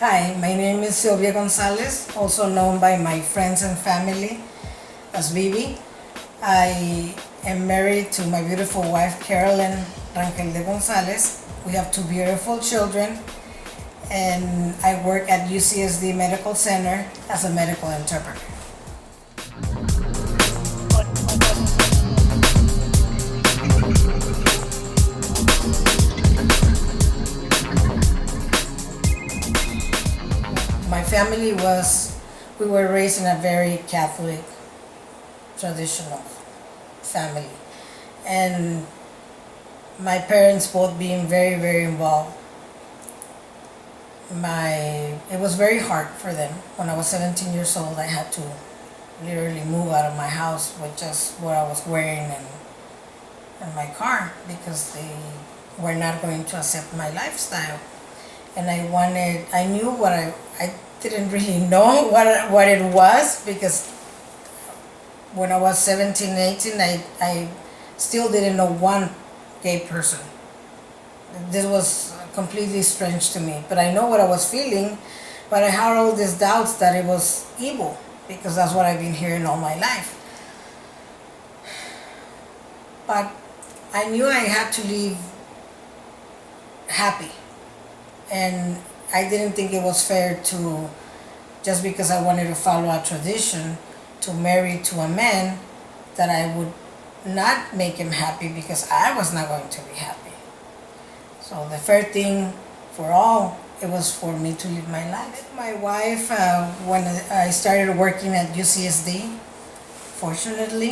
Hi, my name is Sylvia Gonzalez, also known by my friends and family as Biby. I am married to my beautiful wife, Carolyn Rangel de Gonzalez. We have two beautiful children, and I work at UCSD Medical Center as a medical interpreter. My family we were raised in a very Catholic, traditional family. And my parents both being very, very involved. It was very hard for them. When I was 17 years old, I had to literally move out of my house with just what I was wearing and my car because they were not going to accept my lifestyle. And I knew I didn't really know what it was because when I was 17, 18, I still didn't know one gay person. This was completely strange to me, but I know what I was feeling, but I had all these doubts that it was evil because that's what I've been hearing all my life. But I knew I had to live happy. And I didn't think it was fair to, just because I wanted to follow a tradition, to marry to a man that I would not make him happy because I was not going to be happy. So the fair thing for all, it was for me to live my life. My wife, when I started working at UCSD, fortunately,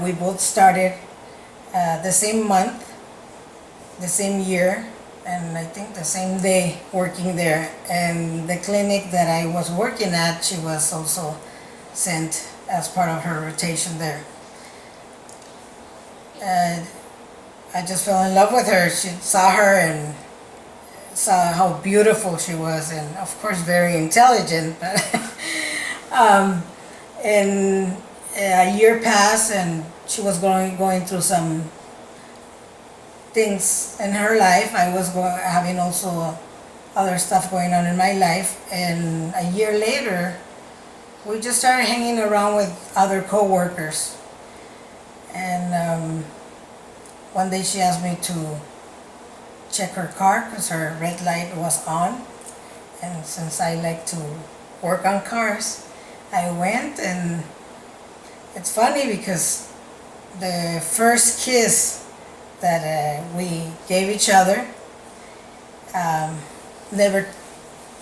we both started the same month, the same year, and I think the same day working there. And the clinic that I was working at, she was also sent as part of her rotation there. And I just fell in love with her. She saw her and saw how beautiful she was, and of course very intelligent. And a year passed, and she was going through some things in her life. I was having also other stuff going on in my life, and a year later, we just started hanging around with other co-workers. And one day she asked me to check her car because her red light was on, and since I like to work on cars, I went. And it's funny because the first kiss that we gave each other,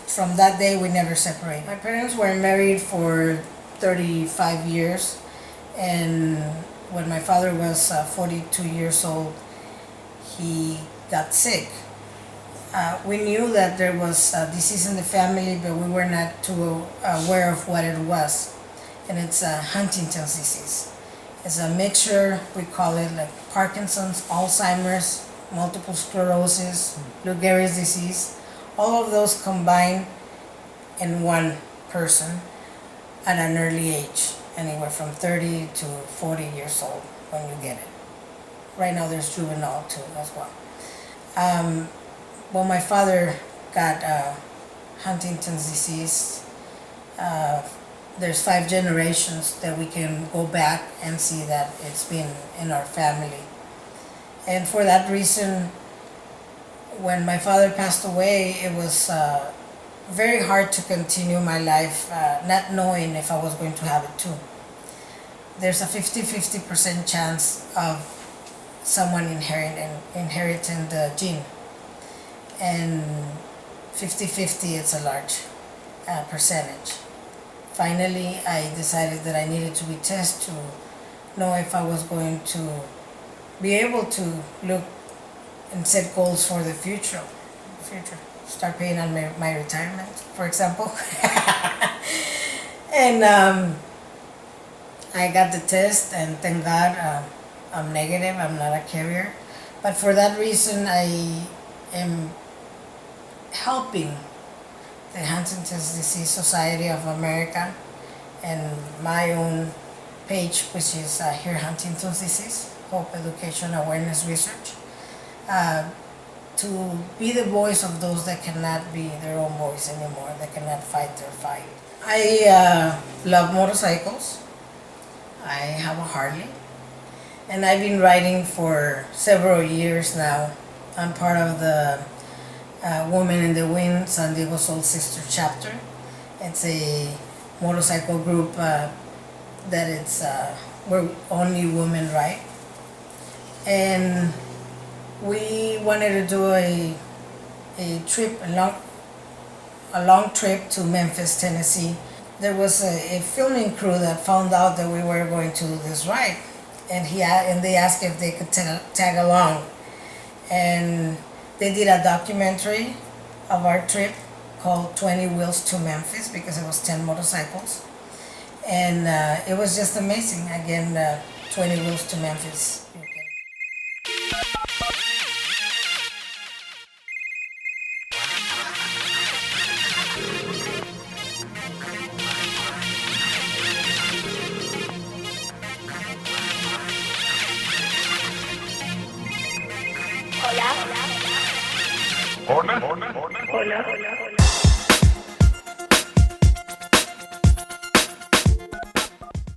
from that day we never separated. My parents were married for 35 years, and when my father was 42 years old, he got sick. We knew that there was a disease in the family, but we were not too aware of what it was, and it's Huntington's disease. It's a mixture, we call it like Parkinson's, Alzheimer's, multiple sclerosis, Lou Gehrig's disease. All of those combined in one person at an early age, anywhere from 30 to 40 years old when you get it. Right now there's juvenile too as well. Well, my father got Huntington's disease. There's 5 generations that we can go back and see that it's been in our family. And for that reason, when my father passed away, it was very hard to continue my life not knowing if I was going to have it too. There's a 50% chance of someone inheriting the gene, and 50-50, it's a large percentage. Finally, I decided that I needed to be tested to know if I was going to be able to look and set goals for the future. Start paying on my retirement, for example. And I got the test, and thank God I'm negative, I'm not a carrier. But for that reason, I am helping the Huntington's Disease Society of America and my own page, which is Here Huntington's Disease, Hope Education Awareness Research. to be the voice of those that cannot be their own voice anymore, that cannot fight their fight. I love motorcycles. I have a Harley, and I've been riding for several years now. I'm part of the Women in the Wind San Diego Soul Sister chapter. It's a motorcycle group that it's where only women ride, and we wanted to do a trip, a long trip to Memphis, Tennessee. There was a filming crew that found out that we were going to do this ride, and they asked if they could tag along, and they did a documentary of our trip called 20 Wheels to Memphis, because it was 10 motorcycles, and it was just amazing. Again, 20 Wheels to Memphis. Hola. Hola. Hola. Hola.